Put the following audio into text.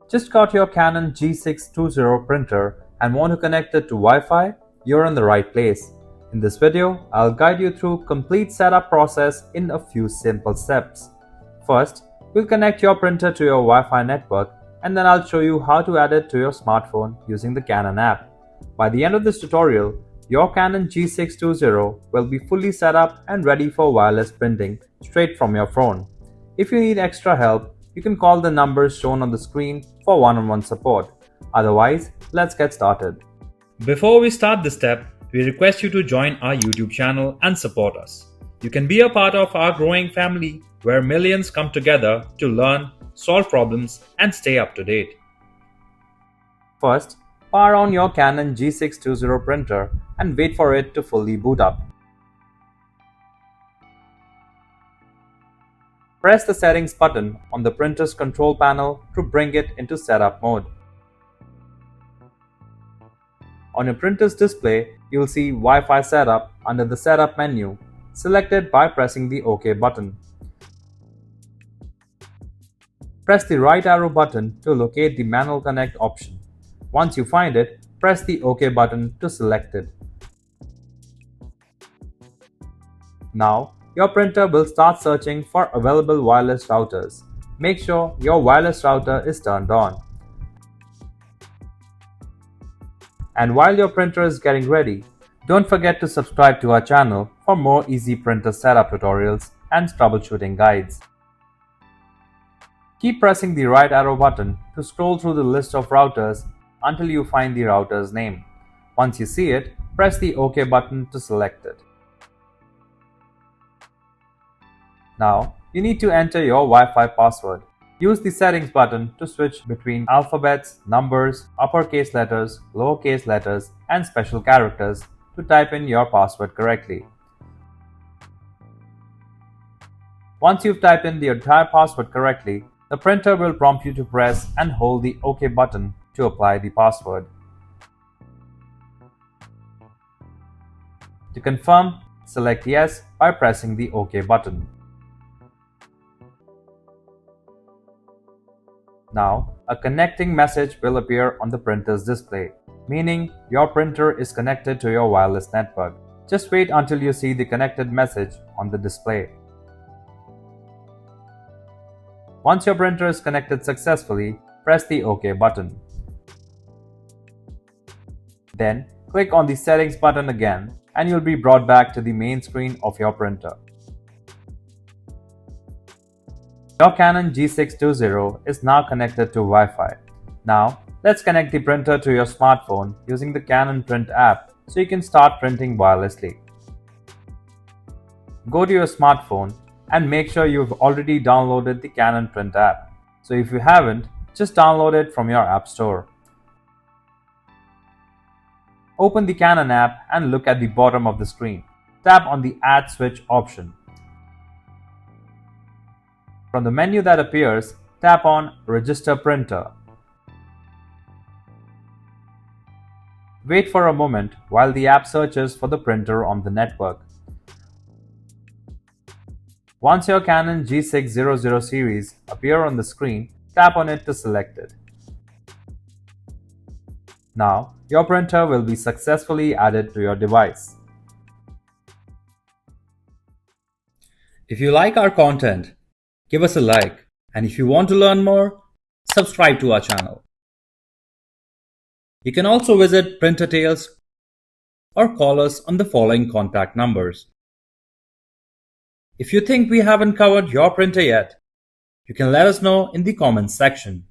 Just got your Canon G620 printer and want to connect it to Wi-Fi? You're in the right place. In this video, I'll guide you through complete setup process in a few simple steps. First, we'll connect your printer to your Wi-Fi network, and then I'll show you how to add it to your smartphone using the Canon app. By the end of this tutorial, your Canon G620 will be fully set up and ready for wireless printing straight from your phone. If you need extra help, you can call the numbers shown on the screen for one-on-one support. Otherwise, let's get started. Before we start this step, we request you to join our YouTube channel and support us. You can be a part of our growing family where millions come together to learn, solve problems, and stay up to date. First, power on your Canon G620 printer and wait for it to fully boot up. Press the settings button on the printer's control panel to bring it into setup mode. On your printer's display, you will see Wi-Fi setup under the setup menu. Select it by pressing the OK button. Press the right arrow button to locate the manual connect option. Once you find it, press the OK button to select it. Now, your printer will start searching for available wireless routers. Make sure your wireless router is turned on. And while your printer is getting ready, don't forget to subscribe to our channel for more easy printer setup tutorials and troubleshooting guides. Keep pressing the right arrow button to scroll through the list of routers until you find the router's name. Once you see it, press the OK button to select it. Now, you need to enter your Wi-Fi password. Use the settings button to switch between alphabets, numbers, uppercase letters, lowercase letters, and special characters to type in your password correctly. Once you've typed in the entire password correctly, the printer will prompt you to press and hold the OK button to apply the password. To confirm, select Yes by pressing the OK button. Now, a connecting message will appear on the printer's display, meaning your printer is connected to your wireless network. Just wait until you see the connected message on the display. Once your printer is connected successfully, press the OK button. Then, click on the settings button again and you'll be brought back to the main screen of your printer. Your Canon G620 is now connected to Wi-Fi. Now, let's connect the printer to your smartphone using the Canon Print app so you can start printing wirelessly. Go to your smartphone and make sure you've already downloaded the Canon Print app. So if you haven't, just download it from your app store. Open the Canon app and look at the bottom of the screen. Tap on the Add Switch option. From the menu that appears, tap on Register Printer. Wait for a moment while the app searches for the printer on the network. Once your Canon G600 series appear on the screen, tap on it to select it. Now, your printer will be successfully added to your device. If you like our content, give us a like, and if you want to learn more, subscribe to our channel. You can also visit Printer Tales or call us on the following contact numbers. If you think we haven't covered your printer yet, you can let us know in the comments section.